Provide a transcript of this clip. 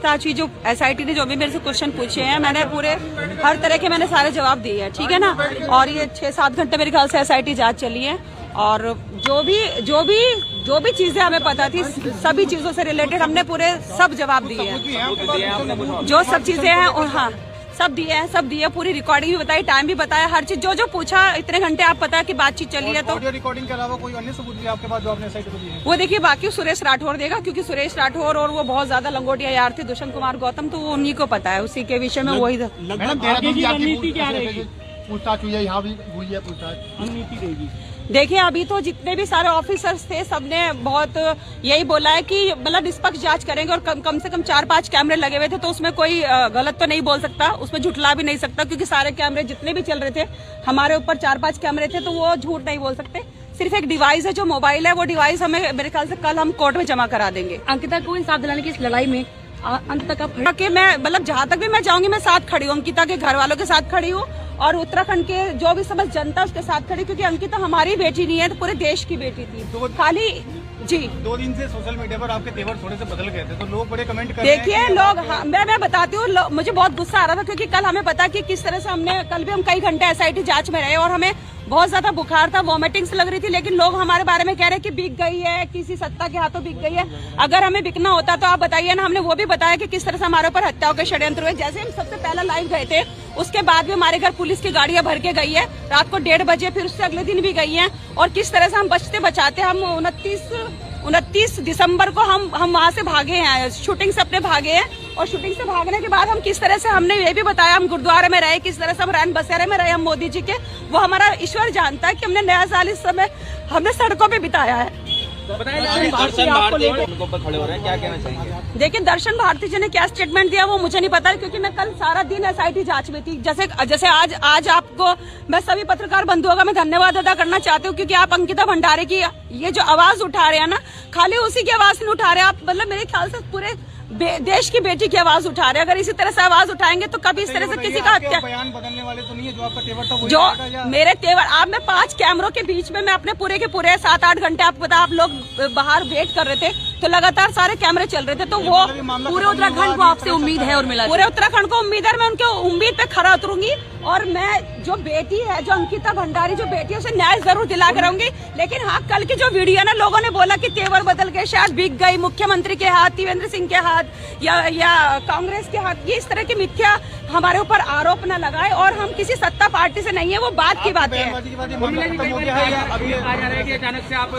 लगता है जो SIT ने जो भी मेरे से क्वेश्चन पूछे हैं, मैंने पूरे हर तरह के मैंने सारे जवाब दिए हैं, ठीक है ना। और ये 6-7 घंटे मेरे ख्याल से SIT जांच चली है, और जो भी चीजें हमें पता थी, सभी चीजों से रिलेटेड हमने पूरे सब जवाब दिए हैं, जो सब चीजें हैं। और हाँ, सब दिए, पूरी रिकॉर्डिंग भी बताई, टाइम भी बताया, हर चीज जो पूछा। इतने घंटे आप पता है कि बातचीत चली है। तो ऑडियो रिकॉर्डिंग के अलावा कोई अन्य सबूत भी आपके पास जो आपने SIT को दिए? वो देखिए, बाकी सुरेश राठौर देगा, क्योंकि सुरेश राठौर और वो बहुत ज्यादा लंगोटिया यार थे, दुष्यंत कुमार गौतम, तो वो उन्हीं को पता है, उसी के विषय में वही। पूछताछ हुई है, यहाँ भी हुई है पूछताछ, रणनीति रहेगी। देखिए, अभी तो जितने भी सारे ऑफिसर्स थे, सबने बहुत यही बोला है कि मतलब निष्पक्ष जांच करेंगे, और कम से कम 4-5 कैमरे लगे हुए थे, तो उसमें कोई गलत तो नहीं बोल सकता, उसमें झुठला भी नहीं सकता, क्योंकि सारे कैमरे जितने भी चल रहे थे, हमारे ऊपर 4-5 कैमरे थे, तो वो झूठ नहीं बोल सकते। सिर्फ एक डिवाइस है जो मोबाइल है, वो डिवाइस हमें मेरे ख्याल से कल हम कोर्ट में जमा करा देंगे। अंकिता को इंसाफ दिलाने की इस लड़ाई में अंत तक आप कि मैं मतलब जहाँ तक भी मैं जाऊंगी, मैं साथ खड़ी हूँ, अंकिता के घर वालों के साथ खड़ी हूँ, और उत्तराखंड के जो भी समझ जनता उसके साथ खड़ी, क्योंकि अंकिता हमारी बेटी नहीं है, तो पूरे देश की बेटी थी। तो खाली जी 2 दिन से सोशल मीडिया पर आपके तेवर थोड़े से बदल गए थे, तो लोग बड़े कमेंट कर रहे हैं। देखिए लोग, हाँ, मैं बताती हूँ, मुझे बहुत गुस्सा आ रहा था, क्योंकि कल हमें पता कि किस तरह से कल भी हम कई घंटे SIT जांच में रहे, और हमें बहुत ज्यादा बुखार था, वॉमिटिंग्स लग रही थी, लेकिन लोग हमारे बारे में कह रहे हैं कि बिक गई है, किसी सत्ता के हाथों बिक गई है। अगर हमें बिकना होता तो आप बताइए ना। हमने वो भी बताया कि किस तरह से हमारे ऊपर हत्याओं के षड्यंत्र हुए। जैसे हम सबसे पहला लाइव गए थे, उसके बाद भी हमारे घर पुलिस की गाड़ियां भर के गई है, रात को 1:30 बजे, फिर उससे अगले दिन भी गई है। और किस तरह से हम बचते बचाते, हम 29 दिसंबर को हम वहाँ से भागे हैं, शूटिंग से अपने भागे हैं, और शूटिंग से भागने के बाद हम किस तरह से, हमने ये भी बताया, हम गुरुद्वारे में रहे, किस तरह से हम रैन बसेरे में रहे, हम मोदी जी के, वो हमारा ईश्वर जानता है कि हमने नया साल इस समय हमने सड़कों पे बिताया है। दर्शन भारती उनको पर खड़े हो रहे हैं, क्या कहना चाहेंगे? देखिए, दर्शन भारती जी ने क्या स्टेटमेंट दिया वो मुझे नहीं पता, क्योंकि मैं कल सारा दिन SIT जांच में थी। जैसे आज आपको मैं सभी पत्रकार बंधुओं का मैं धन्यवाद अदा करना चाहती हूँ, क्योंकि आप अंकिता भंडारे की ये जो आवाज उठा रहे हैं ना, खाली उसी की आवाज नहीं उठा रहे आप, मतलब मेरे ख्याल से पूरे देश की बेटी की आवाज उठा रहे हैं। अगर इसी तरह से आवाज उठाएंगे तो कभी इस तरह से किसी का हत्या, बयान बदलने वाले तो नहीं है, जो आपका तेवर था जो मेरे तेवर, आप में 5 कैमरों के बीच में मैं अपने पूरे के पूरे 7-8 घंटे, आपको पता, आप लोग बाहर वेट कर रहे थे, तो लगातार सारे कैमरे चल रहे थे, तो वो पूरे उत्तराखंड को आपसे उम्मीद है, और मिला पूरे उत्तराखंड को उम्मीद है, मैं उनके उम्मीद पे खरा उतरूंगी, और मैं जो बेटी है, जो अंकिता भंडारी जो बेटी है, उसे न्याय जरूर दिला कर रहूंगी। लेकिन हाँ, कल की जो वीडियो है ना, लोगों ने बोला कि तेवर बदल गए, शायद बिक गई, मुख्यमंत्री के हाथ, त्रिवेंद्र सिंह के हाथ या कांग्रेस के हाथ, ये इस तरह की मिथ्या हमारे ऊपर आरोप न लगाए, और हम किसी सत्ता पार्टी से नहीं है, वो बात की बात है। अचानक से आप